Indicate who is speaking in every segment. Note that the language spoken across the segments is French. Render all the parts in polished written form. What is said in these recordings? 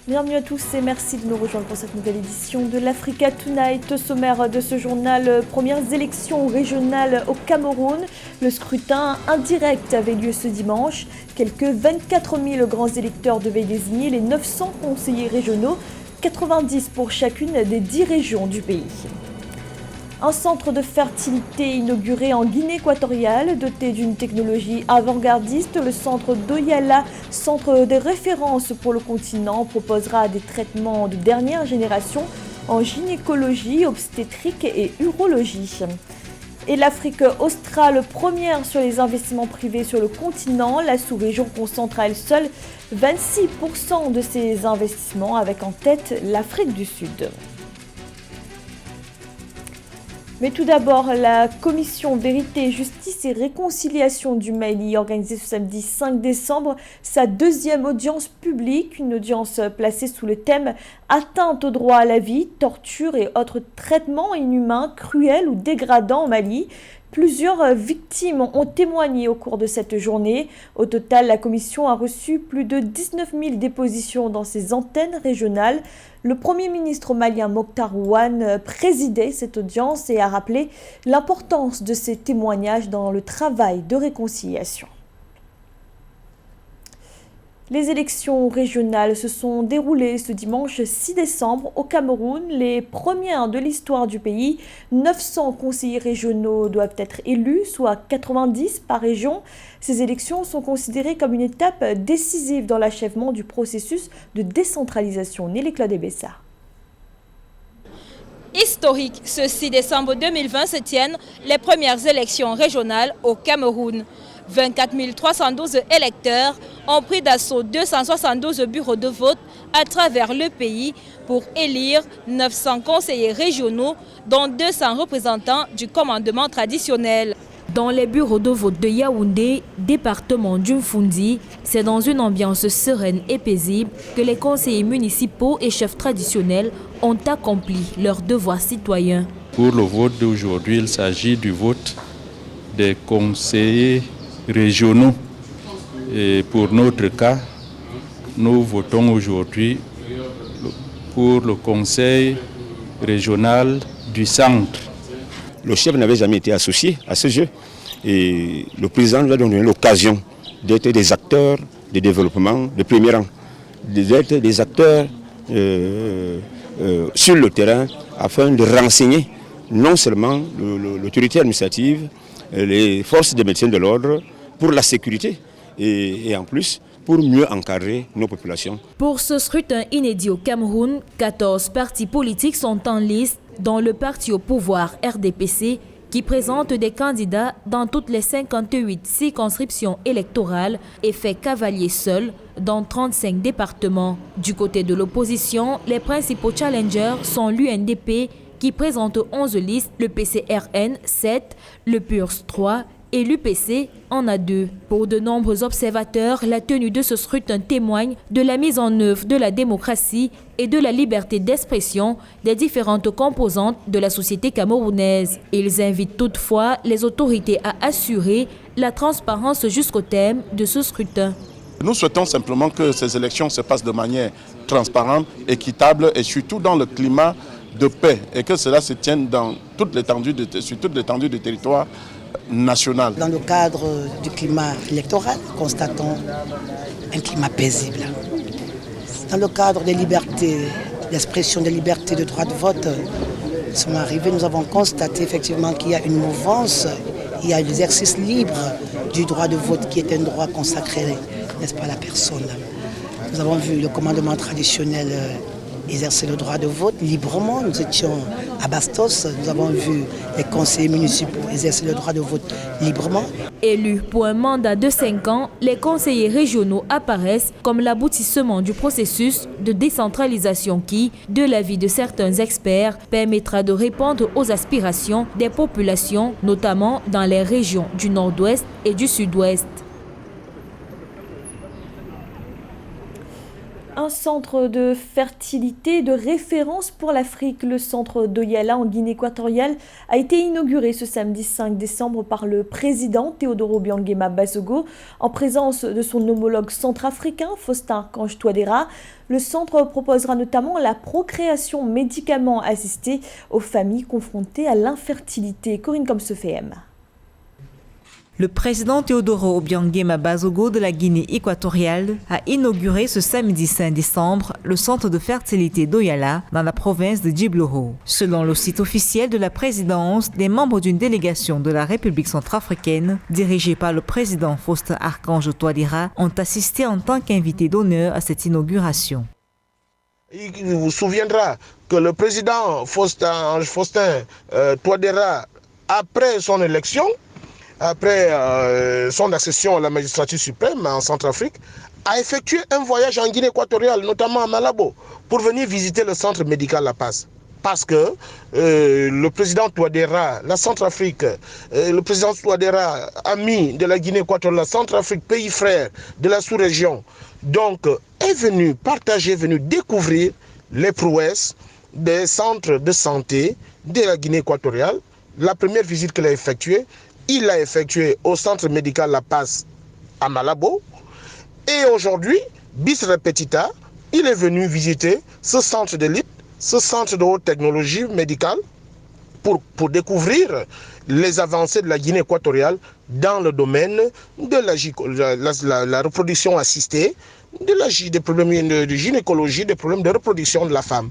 Speaker 1: Bienvenue à tous et merci de nous rejoindre pour cette nouvelle édition de l'Africa Tonight. Au sommaire de ce journal, premières élections régionales au Cameroun. Le scrutin indirect avait lieu ce dimanche. Quelques 24 000 grands électeurs devaient désigner les 900 conseillers régionaux, 90 pour chacune des 10 régions du pays. Un centre de fertilité inauguré en Guinée équatoriale, doté d'une technologie avant-gardiste, le centre d'Oyala, centre de référence pour le continent, proposera des traitements de dernière génération en gynécologie, obstétrique et urologie. Et l'Afrique australe, première sur les investissements privés sur le continent, la sous-région concentre à elle seule 26% de ses investissements, avec en tête l'Afrique du Sud. Mais tout d'abord, la commission Vérité, Justice et Réconciliation du Mali, organisée ce samedi 5 décembre, sa deuxième audience publique, une audience placée sous le thème « Atteinte au droit à la vie, torture et autres traitements inhumains, cruels ou dégradants au Mali ». Plusieurs victimes ont témoigné au cours de cette journée. Au total, la commission a reçu plus de 19 000 dépositions dans ses antennes régionales. Le Premier ministre malien Mokhtar Ouane présidait cette audience et a rappelé l'importance de ces témoignages dans le travail de réconciliation. Les élections régionales se sont déroulées ce dimanche 6 décembre au Cameroun, les premières de l'histoire du pays. 900 conseillers régionaux doivent être élus, soit 90 par région. Ces élections sont considérées comme une étape décisive dans l'achèvement du processus de décentralisation. Nelly Claude Bessa.
Speaker 2: Historique, ce 6 décembre 2020 se tiennent les premières élections régionales au Cameroun. 24 312 électeurs ont pris d'assaut 272 bureaux de vote à travers le pays pour élire 900 conseillers régionaux, dont 200 représentants du commandement traditionnel. Dans les bureaux de vote de Yaoundé, département d'Umfundi, c'est dans une ambiance sereine et paisible que les conseillers municipaux et chefs traditionnels ont accompli leur devoir citoyen.
Speaker 3: Pour le vote d'aujourd'hui, il s'agit du vote des conseillers régionaux. Et pour notre cas, nous votons aujourd'hui pour le conseil régional du centre.
Speaker 4: Le chef n'avait jamais été associé à ce jeu et le président nous a donné l'occasion d'être des acteurs de développement de premier rang, d'être des acteurs sur le terrain afin de renseigner non seulement l'autorité administrative, les forces de maintien de l'ordre pour la sécurité et en plus pour mieux encadrer nos populations.
Speaker 2: Pour ce scrutin inédit au Cameroun, 14 partis politiques sont en liste, dont le parti au pouvoir RDPC, qui présente des candidats dans toutes les 58 circonscriptions électorales et fait cavalier seul dans 35 départements. Du côté de l'opposition, les principaux challengers sont l'UNDP, qui présente 11 listes, le PCRN 7, le PURS 3 et l'UPC en a 2. Pour de nombreux observateurs, la tenue de ce scrutin témoigne de la mise en œuvre de la démocratie et de la liberté d'expression des différentes composantes de la société camerounaise. Ils invitent toutefois les autorités à assurer la transparence jusqu'au terme de ce scrutin.
Speaker 5: Nous souhaitons simplement que ces élections se passent de manière transparente, équitable et surtout dans le climat de paix et que cela se tienne dans sur toute l'étendue du territoire national.
Speaker 6: Dans le cadre du climat électoral, constatons un climat paisible. Dans le cadre des libertés d'expression, des libertés de droit de vote, sont arrivés, nous avons constaté effectivement qu'il y a une mouvance, il y a l'exercice libre du droit de vote qui est un droit consacré, n'est-ce pas, à la personne. Nous avons vu le commandement traditionnel exercer le droit de vote librement. Nous étions à Bastos, nous avons vu les conseillers municipaux exercer le droit de vote librement.
Speaker 2: Élus pour un mandat de 5 ans, les conseillers régionaux apparaissent comme l'aboutissement du processus de décentralisation qui, de l'avis de certains experts, permettra de répondre aux aspirations des populations, notamment dans les régions du Nord-Ouest et du Sud-Ouest.
Speaker 1: Un Un centre de fertilité de référence pour l'Afrique, le centre d'Oyala en Guinée équatoriale, a été inauguré ce samedi 5 décembre par le président Théodore Obiang-Nguema Bazogo en présence de son homologue centrafricain Faustin Archange Touadéra. Le centre proposera notamment la procréation médicalement assistée aux familles confrontées à l'infertilité. Corinne Comsefem.
Speaker 7: Le président Théodore Obiang-Nguema Bazogo de la Guinée équatoriale a inauguré ce samedi 5 décembre le centre de fertilité d'Oyala dans la province de Djiblouti. Selon le site officiel de la présidence, des membres d'une délégation de la République centrafricaine, dirigée par le président Faustin Archange Touadéra, ont assisté en tant qu'invités d'honneur à cette inauguration.
Speaker 8: Il vous souviendra que le président Faustin Touadéra, après son élection, après son accession à la magistrature suprême en Centrafrique, a effectué un voyage en Guinée équatoriale, notamment à Malabo, pour venir visiter le centre médical La Paz. Parce que le président Touadéra, la Centrafrique, le président Touadéra, ami de la Guinée équatoriale, la Centrafrique, pays frère de la sous-région, donc est venu partager, venu découvrir les prouesses des centres de santé de la Guinée équatoriale. La première visite qu'il a effectuée, il l'a effectué au centre médical La Paz à Malabo. Et aujourd'hui, bis repetita, il est venu visiter ce centre d'élite, ce centre de haute technologie médicale pour découvrir les avancées de la Guinée équatoriale dans le domaine de la reproduction assistée, des problèmes de gynécologie, des problèmes de reproduction de la femme.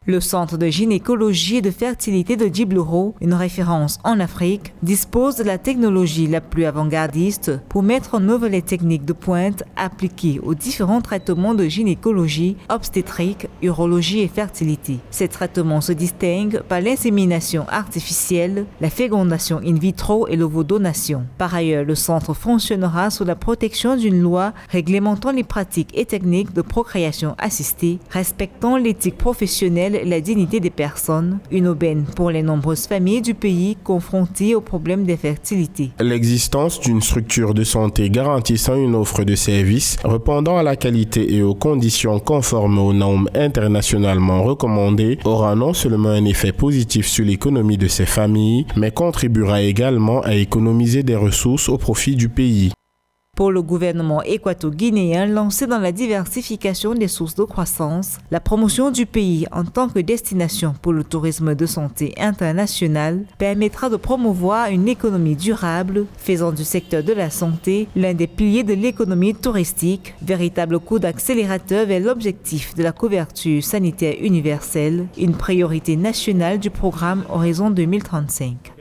Speaker 7: Le centre de gynécologie et de fertilité de Djiblouti, une référence en Afrique, dispose de la technologie la plus avant-gardiste pour mettre en œuvre les techniques de pointe appliquées aux différents traitements de gynécologie, obstétrique, urologie et fertilité. Ces traitements se distinguent par l'insémination artificielle, la fécondation in vitro et l'ovodonation. Par ailleurs, le centre fonctionnera sous la protection d'une loi réglementant les pratiques et techniques de procréation assistée, respectant l'éthique professionnelle et la dignité des personnes, une aubaine pour les nombreuses familles du pays confrontées aux problèmes d'infertilité.
Speaker 9: L'existence d'une structure de santé garantissant une offre de services répondant à la qualité et aux conditions conformes aux normes internationalement recommandées aura non seulement un effet positif sur l'économie de ces familles, mais contribuera également à économiser des ressources au profit du pays.
Speaker 7: Pour le gouvernement équato-guinéen lancé dans la diversification des sources de croissance, la promotion du pays en tant que destination pour le tourisme de santé international permettra de promouvoir une économie durable, faisant du secteur de la santé l'un des piliers de l'économie touristique, véritable coup d'accélérateur vers l'objectif de la couverture sanitaire universelle, une priorité nationale du programme Horizon 2035.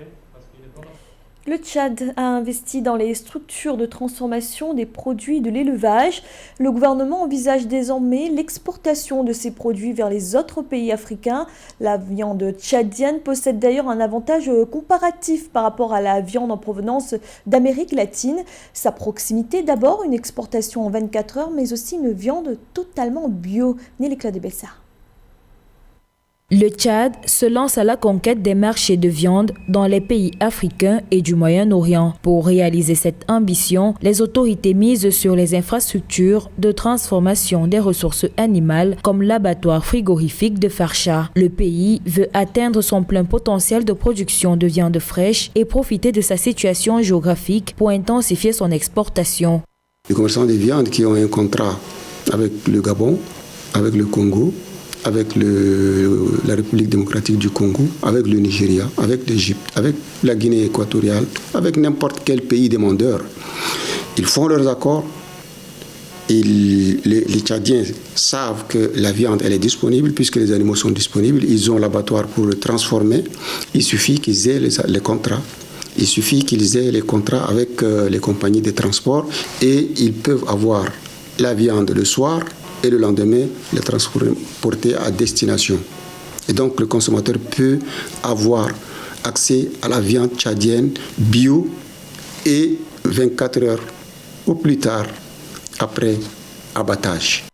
Speaker 1: Le Tchad a investi dans les structures de transformation des produits de l'élevage. Le gouvernement envisage désormais l'exportation de ces produits vers les autres pays africains. La viande tchadienne possède d'ailleurs un avantage comparatif par rapport à la viande en provenance d'Amérique latine. Sa proximité d'abord, une exportation en 24 heures, mais aussi une viande totalement bio. Nelly Claude Belsard.
Speaker 2: Le Tchad se lance à la conquête des marchés de viande dans les pays africains et du Moyen-Orient. Pour réaliser cette ambition, les autorités misent sur les infrastructures de transformation des ressources animales comme l'abattoir frigorifique de Farcha. Le pays veut atteindre son plein potentiel de production de viande fraîche et profiter de sa situation géographique pour intensifier son exportation.
Speaker 10: Les commerçants de viande qui ont un contrat avec le Gabon, avec le Congo, avec la République démocratique du Congo, avec le Nigeria, avec l'Égypte, avec la Guinée équatoriale, avec n'importe quel pays demandeur. Ils font leurs accords. Les Tchadiens savent que la viande elle est disponible puisque les animaux sont disponibles. Ils ont l'abattoir pour le transformer. Il suffit qu'ils aient les contrats. Il suffit qu'ils aient les contrats avec les compagnies de transport et ils peuvent avoir la viande le soir et le lendemain, les transporter à destination. Et donc, le consommateur peut avoir accès à la viande tchadienne bio et 24 heures au plus tard après abattage.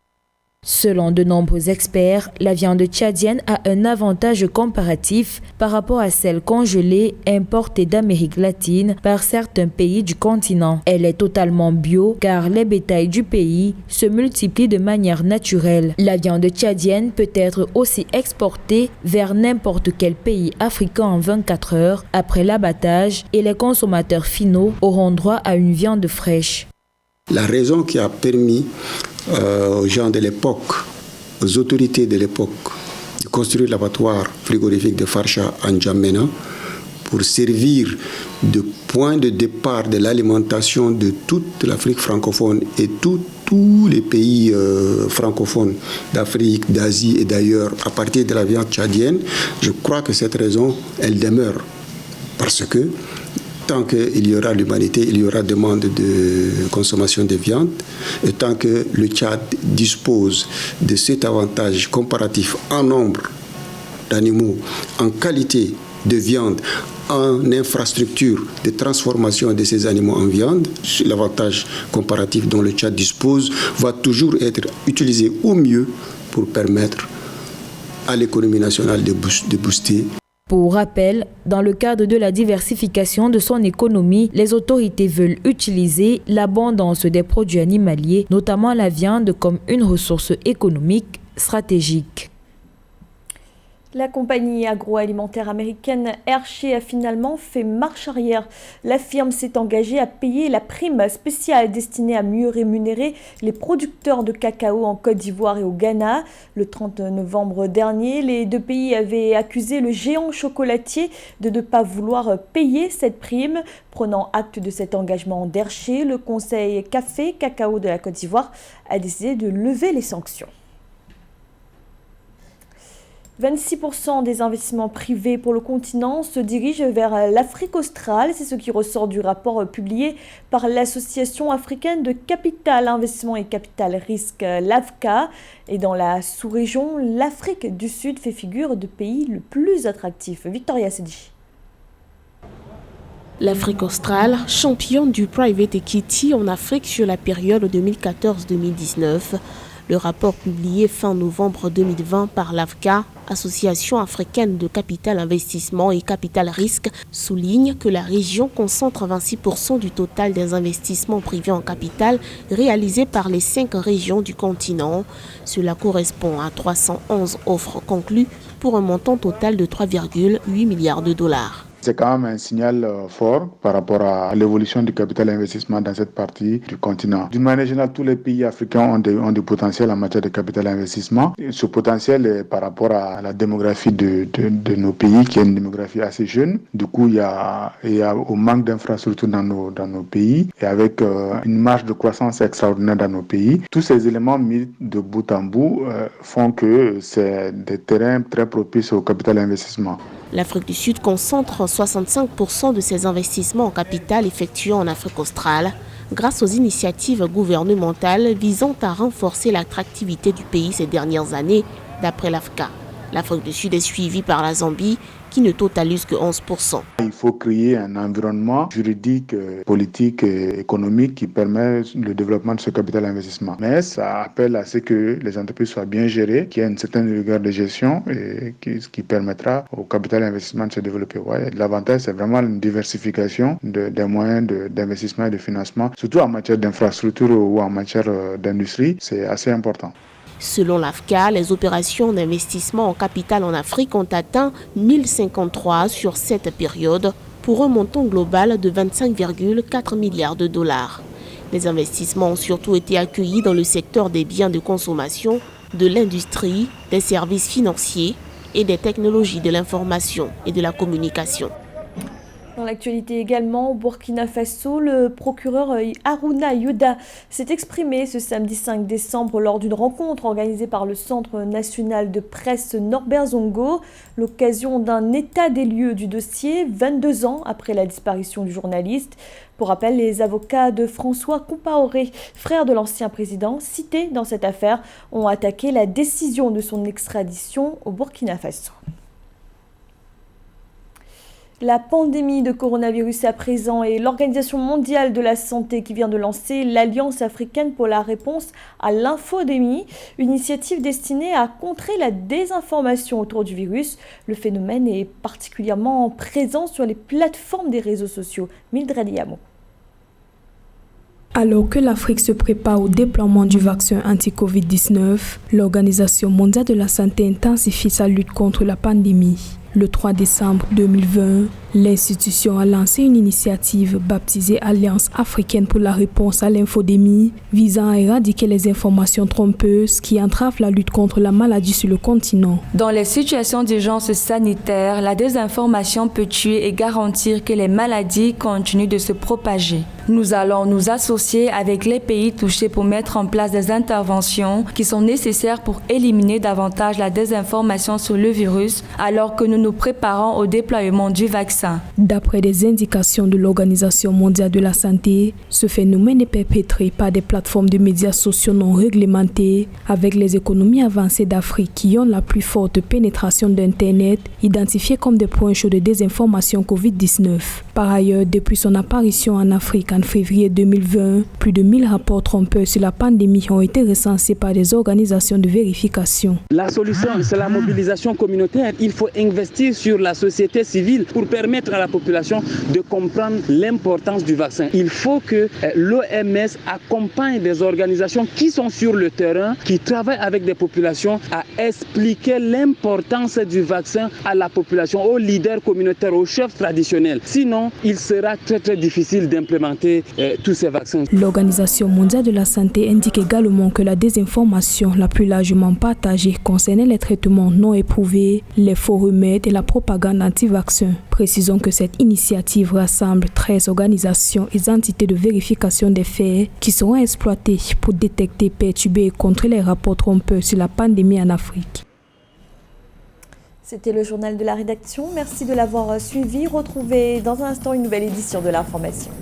Speaker 2: Selon de nombreux experts, la viande tchadienne a un avantage comparatif par rapport à celle congelée importée d'Amérique latine par certains pays du continent. Elle est totalement bio car les bétails du pays se multiplient de manière naturelle. La viande tchadienne peut être aussi exportée vers n'importe quel pays africain en 24 heures après l'abattage et les consommateurs finaux auront droit à une viande fraîche.
Speaker 10: La raison qui a permis aux gens de l'époque, aux autorités de l'époque, de construire l'abattoir frigorifique de Farsha en N'Djamena pour servir de point de départ de l'alimentation de toute l'Afrique francophone et tous les pays francophones d'Afrique, d'Asie et d'ailleurs à partir de la viande tchadienne, je crois que cette raison, elle demeure. Parce que tant qu'il y aura l'humanité, il y aura demande de consommation de viande. Et tant que le Tchad dispose de cet avantage comparatif en nombre d'animaux, en qualité de viande, en infrastructure de transformation de ces animaux en viande, l'avantage comparatif dont le Tchad dispose va toujours être utilisé au mieux pour permettre à l'économie nationale de booster.
Speaker 2: Pour rappel, dans le cadre de la diversification de son économie, les autorités veulent utiliser l'abondance des produits animaliers, notamment la viande, comme une ressource économique stratégique.
Speaker 1: La compagnie agroalimentaire américaine Hershey a finalement fait marche arrière. La firme s'est engagée à payer la prime spéciale destinée à mieux rémunérer les producteurs de cacao en Côte d'Ivoire et au Ghana. Le 30 novembre dernier, les deux pays avaient accusé le géant chocolatier de ne pas vouloir payer cette prime. Prenant acte de cet engagement d'Hershey, le Conseil Café-Cacao de la Côte d'Ivoire a décidé de lever les sanctions. 26% des investissements privés pour le continent se dirigent vers l'Afrique australe. C'est ce qui ressort du rapport publié par l'Association africaine de capital investissement et capital risque, l'AFCA. Et dans la sous-région, l'Afrique du Sud fait figure de pays le plus attractif. Victoria Sedji.
Speaker 11: L'Afrique australe, championne du private equity en Afrique sur la période 2014-2019. Le rapport publié fin novembre 2020 par l'AFCA, Association africaine de capital investissement et capital risque, souligne que la région concentre 26% du total des investissements privés en capital réalisés par les 5 régions du continent. Cela correspond à 311 offres conclues pour un montant total de 3,8 milliards de dollars.
Speaker 12: C'est quand même un signal fort par rapport à l'évolution du capital investissement dans cette partie du continent. D'une manière générale, tous les pays africains ont du potentiel en matière de capital investissement. Et ce potentiel est par rapport à la démographie de nos pays, qui est une démographie assez jeune. Du coup, il y a au manque d'infrastructures dans nos pays et avec une marge de croissance extraordinaire dans nos pays. Tous ces éléments mis de bout en bout font que c'est des terrains très propices au capital investissement.
Speaker 11: L'Afrique du Sud concentre 65% de ses investissements en capital effectués en Afrique australe grâce aux initiatives gouvernementales visant à renforcer l'attractivité du pays ces dernières années, d'après l'AFCA. L'Afrique du Sud est suivie par la Zambie, qui ne totalise que 11%.
Speaker 12: Il faut créer un environnement juridique, politique et économique qui permet le développement de ce capital investissement. Mais ça appelle à ce que les entreprises soient bien gérées, qu'il y ait une certaine rigueur de gestion et ce qui permettra au capital investissement de se développer. Ouais, l'avantage, c'est vraiment une diversification des moyens d'investissement et de financement, surtout en matière d'infrastructure ou en matière d'industrie. C'est assez important.
Speaker 11: Selon l'AFCA, les opérations d'investissement en capital en Afrique ont atteint 1053 sur cette période pour un montant global de 25,4 milliards de dollars. Les investissements ont surtout été accueillis dans le secteur des biens de consommation, de l'industrie, des services financiers et des technologies de l'information et de la communication.
Speaker 1: Dans l'actualité également, au Burkina Faso, le procureur Harouna Youda s'est exprimé ce samedi 5 décembre lors d'une rencontre organisée par le Centre national de presse Norbert Zongo, l'occasion d'un état des lieux du dossier 22 ans après la disparition du journaliste. Pour rappel, les avocats de François Compaoré, frère de l'ancien président, cité dans cette affaire, ont attaqué la décision de son extradition au Burkina Faso. La pandémie de coronavirus à présent et l'Organisation mondiale de la santé qui vient de lancer l'Alliance africaine pour la réponse à l'infodémie, une initiative destinée à contrer la désinformation autour du virus. Le phénomène est particulièrement présent sur les plateformes des réseaux sociaux. Mildred Yamo.
Speaker 13: Alors que l'Afrique se prépare au déploiement du vaccin anti-Covid-19, l'Organisation mondiale de la santé intensifie sa lutte contre la pandémie. Le 3 décembre 2020, l'institution a lancé une initiative baptisée Alliance africaine pour la réponse à l'infodémie, visant à éradiquer les informations trompeuses qui entravent la lutte contre la maladie sur le continent.
Speaker 14: Dans les situations d'urgence sanitaire, la désinformation peut tuer et garantir que les maladies continuent de se propager. Nous allons nous associer avec les pays touchés pour mettre en place des interventions qui sont nécessaires pour éliminer davantage la désinformation sur le virus, alors que nous nous préparons au déploiement du vaccin.
Speaker 13: D'après des indications de l'Organisation mondiale de la santé, ce phénomène est perpétré par des plateformes de médias sociaux non réglementées, avec les économies avancées d'Afrique qui ont la plus forte pénétration d'Internet, identifiées comme des points chauds de désinformation Covid-19. Par ailleurs, depuis son apparition en Afrique en février 2020, plus de 1000 rapports trompeurs sur la pandémie ont été recensés par des organisations de vérification.
Speaker 15: La solution, c'est la mobilisation communautaire. Il faut investir sur la société civile pour permettre à la population de comprendre l'importance du vaccin. Il faut que l'OMS accompagne des organisations qui sont sur le terrain, qui travaillent avec des populations à expliquer l'importance du vaccin à la population, aux leaders communautaires, aux chefs traditionnels. Sinon, il sera très difficile d'implémenter tous ces vaccins.
Speaker 13: L'Organisation mondiale de la santé indique également que la désinformation la plus largement partagée concernait les traitements non éprouvés, les faux remèdes et la propagande anti-vaccin. Précisons que cette initiative rassemble 13 organisations et entités de vérification des faits qui seront exploitées pour détecter, perturber et contrer les rapports trompeurs sur la pandémie en Afrique.
Speaker 1: C'était le journal de la rédaction. Merci de l'avoir suivi. Retrouvez dans un instant une nouvelle édition de l'information.